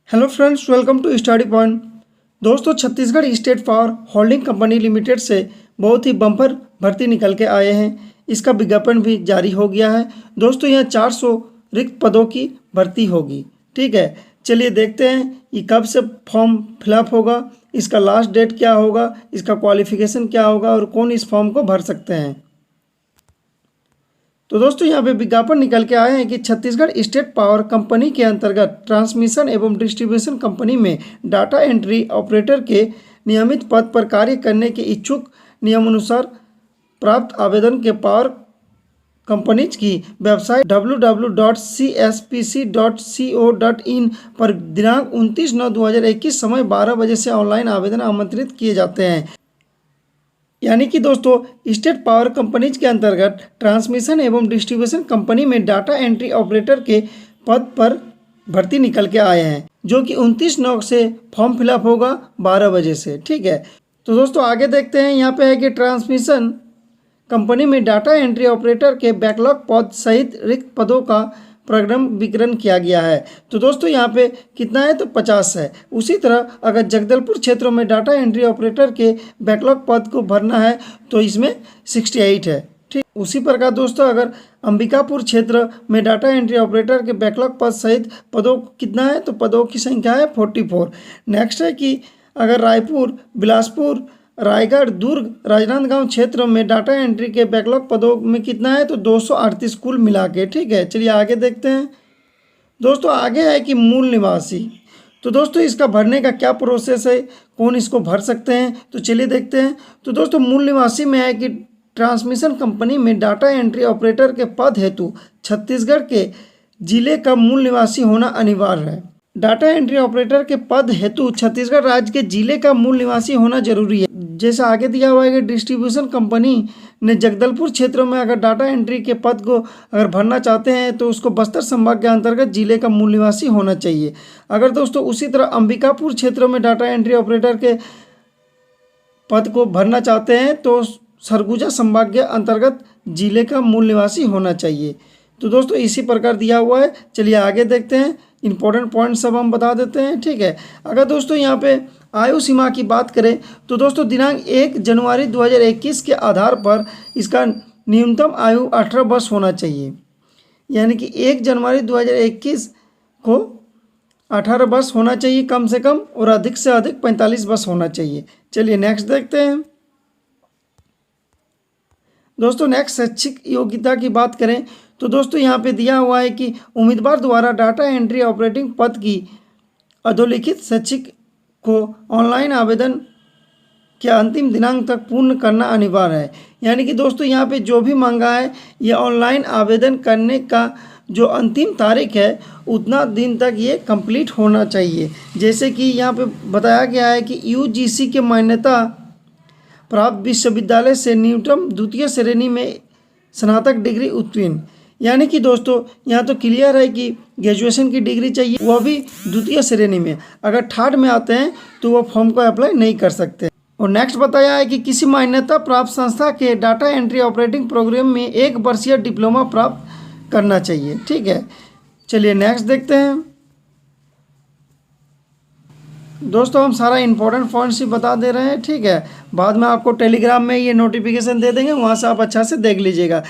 Hello friends, welcome to study point. दोस्तों, Chhattisgarh state power holding company limited से बहुत ही bumper भर्ती निकल के आए हैं। इसका विज्ञापन भी जारी हो गया है। दोस्तों, यहाँ 400 रिक्त पदों की भर्ती होगी। ठीक है, चलिए देखते हैं ये कब से फॉर्म फिलअप होगा, इसका लास्ट डेट क्या होगा, इसका क्वालिफिकेशन क्या होगा और कौन इस फॉर्म को भर सकते हैं। तो दोस्तों, यहाँ पे विज्ञापन निकल के आए हैं कि छत्तीसगढ़ स्टेट पावर कंपनी के अंतर्गत ट्रांसमिशन एवं डिस्ट्रीब्यूशन कंपनी में डाटा एंट्री ऑपरेटर के नियमित पद पर कार्य करने के इच्छुक नियमानुसार प्राप्त आवेदन के पावर कंपनीज की वेबसाइट www.cspc.co.in पर दिनांक 29/9/2021 समय 12 बजे से ऑनलाइन आवेदन आमंत्रित किए जाते हैं। यानी कि दोस्तों, स्टेट पावर कंपनीज के अंतर्गत ट्रांसमिशन एवं डिस्ट्रीब्यूशन कंपनी में डाटा एंट्री ऑपरेटर के पद पर भर्ती निकल के आए हैं, जो कि 29/9 से फॉर्म फिलअप होगा 12 बजे से। ठीक है, तो दोस्तों आगे देखते हैं। यहाँ पे है कि ट्रांसमिशन कंपनी में डाटा एंट्री ऑपरेटर के बैकलॉग पद सहित रिक्त पदों का प्रकरण विकरण किया गया है। तो दोस्तों, यहाँ पे कितना है तो 50 है। उसी तरह अगर जगदलपुर क्षेत्रों में डाटा एंट्री ऑपरेटर के बैकलॉग पद को भरना है तो इसमें 68 है। ठीक, उसी प्रकार दोस्तों अगर अंबिकापुर क्षेत्र में डाटा एंट्री ऑपरेटर के बैकलॉग पद सहित पदों कितना है तो पदों की संख्या है 44। नेक्स्ट है कि अगर रायपुर, बिलासपुर, रायगढ़, दुर्ग, राजनांदगांव क्षेत्र में डाटा एंट्री के बैकलॉग पदों में कितना है तो 238 कुल मिला के। ठीक है, चलिए आगे देखते हैं। दोस्तों आगे है कि मूल निवासी। तो दोस्तों इसका भरने का क्या प्रोसेस है, कौन इसको भर सकते हैं, तो चलिए देखते हैं। तो दोस्तों मूल निवासी में है कि ट्रांसमिशन कंपनी में डाटा एंट्री ऑपरेटर के पद हेतु छत्तीसगढ़ के जिले का मूल निवासी होना अनिवार्य है। डाटा एंट्री ऑपरेटर के पद हेतु छत्तीसगढ़ राज्य के जिले का मूल निवासी होना जरूरी है। जैसे आगे दिया हुआ है कि डिस्ट्रीब्यूशन कंपनी ने जगदलपुर क्षेत्रों में अगर डाटा एंट्री के पद को अगर भरना चाहते हैं तो उसको बस्तर संभाग के अंतर्गत जिले का मूल निवासी होना चाहिए। अगर दोस्तों उसी तरह अंबिकापुर क्षेत्रों में डाटा एंट्री ऑपरेटर के पद को भरना चाहते हैं तो सरगुजा संभाग के अंतर्गत जिले का मूल निवासी होना चाहिए। तो दोस्तों इसी प्रकार दिया हुआ है। चलिए आगे देखते हैं। इंपॉर्टेंट पॉइंट सब हम बता देते हैं। ठीक है, अगर दोस्तों यहाँ पे आयु सीमा की बात करें तो दोस्तों दिनांक 1 जनवरी 2021 के आधार पर इसका न्यूनतम आयु 18 वर्ष होना चाहिए। यानी कि 1 जनवरी 2021 को 18 वर्ष होना चाहिए कम से कम, और अधिक से अधिक 45 वर्ष होना चाहिए। चलिए नेक्स्ट देखते हैं। दोस्तों नेक्स्ट शैक्षिक योग्यता की बात करें तो दोस्तों यहाँ पे दिया हुआ है कि उम्मीदवार द्वारा डाटा एंट्री ऑपरेटिंग पद की अधोलिखित शैक्षिक को ऑनलाइन आवेदन के अंतिम दिनांक तक पूर्ण करना अनिवार्य है। यानी कि दोस्तों यहाँ पे जो भी मांगा है ये ऑनलाइन आवेदन करने का जो अंतिम तारीख है उतना दिन तक ये कंप्लीट होना चाहिए। जैसे कि यहाँ पे बताया गया है कि यूजीसी के मान्यता प्राप्त विश्वविद्यालय से न्यूनतम द्वितीय श्रेणी में स्नातक डिग्री उत्तीर्ण। यानी कि दोस्तों यहाँ तो क्लियर है कि ग्रेजुएशन की डिग्री चाहिए, वह भी द्वितीय श्रेणी में। अगर थर्ड में आते हैं तो वो फॉर्म को अप्लाई नहीं कर सकते। और नेक्स्ट बताया है कि किसी मान्यता प्राप्त संस्था के डाटा एंट्री ऑपरेटिंग प्रोग्राम में 1 वर्षीय डिप्लोमा प्राप्त करना चाहिए। ठीक है, चलिए नेक्स्ट देखते हैं। दोस्तों हम सारा इंपॉर्टेंट पॉइंट्स ही बता दे रहे हैं। ठीक है, बाद में आपको टेलीग्राम में ये नोटिफिकेशन दे देंगे, वहाँ से आप अच्छा से देख लीजिएगा।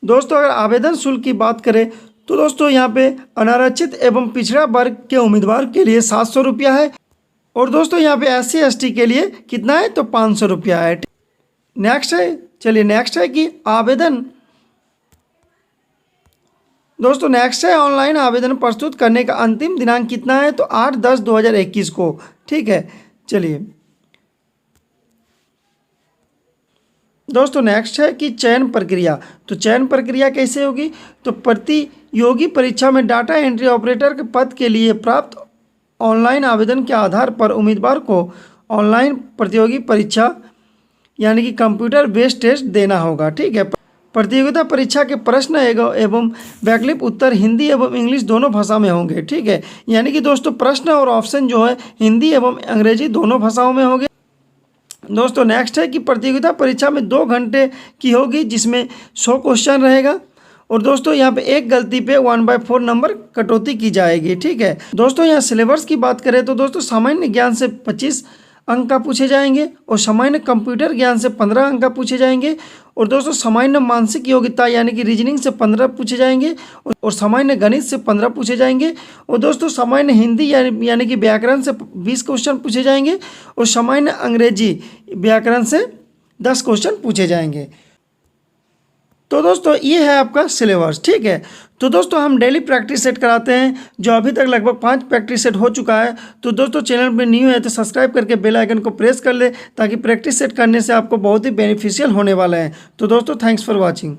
दोस्तों अगर आवेदन शुल्क की बात करें तो दोस्तों यहाँ पे अनारक्षित एवं पिछड़ा वर्ग के उम्मीदवार के लिए 700 रुपया है, और दोस्तों यहाँ पे SC ST के लिए कितना है तो 500 रुपया है। नेक्स्ट है, चलिए नेक्स्ट है कि आवेदन। दोस्तों नेक्स्ट है ऑनलाइन आवेदन प्रस्तुत करने का अंतिम दिनांक कितना है तो 8/10/2021 को। ठीक है, चलिए दोस्तों नेक्स्ट है कि चयन प्रक्रिया। तो चयन प्रक्रिया कैसे होगी तो प्रतियोगी परीक्षा में डाटा एंट्री ऑपरेटर के पद के लिए प्राप्त ऑनलाइन आवेदन के आधार पर उम्मीदवार को ऑनलाइन प्रतियोगी परीक्षा यानी कि कंप्यूटर बेस्ड टेस्ट देना होगा। ठीक है, प्रतियोगिता परीक्षा के प्रश्न एवं वैकल्पिक उत्तर हिंदी एवं इंग्लिश दोनों भाषा में होंगे। ठीक है, यानी कि दोस्तों प्रश्न और ऑप्शन जो है हिंदी एवं अंग्रेजी दोनों भाषाओं में होंगे। दोस्तों नेक्स्ट है कि प्रतियोगिता परीक्षा में 2 घंटे की होगी, जिसमें 100 क्वेश्चन रहेगा, और दोस्तों यहाँ पे एक गलती पे 1/4 नंबर कटौती की जाएगी। ठीक है दोस्तों, यहाँ सिलेबस की बात करें तो दोस्तों सामान्य ज्ञान से 25 अंक का पूछे जाएंगे और सामान्य कंप्यूटर ज्ञान से 15 अंक का पूछे जाएंगे। और दोस्तों सामान्य मानसिक योग्यता यानी कि रीजनिंग से 15 पूछे जाएंगे और सामान्य गणित से 15 पूछे जाएंगे। और दोस्तों सामान्य हिंदी यानी कि व्याकरण से 20 क्वेश्चन पूछे जाएंगे और सामान्य अंग्रेजी व्याकरण से 10 क्वेश्चन पूछे जाएंगे। तो दोस्तों ये है आपका सिलेबस। ठीक है, तो दोस्तों हम डेली प्रैक्टिस सेट कराते हैं, जो अभी तक लगभग 5 प्रैक्टिस सेट हो चुका है। तो दोस्तों चैनल पे न्यू है तो सब्सक्राइब करके बेल आइकन को प्रेस कर ले, ताकि प्रैक्टिस सेट करने से आपको बहुत ही बेनिफिशियल होने वाला है। तो दोस्तों थैंक्स फॉर वॉचिंग।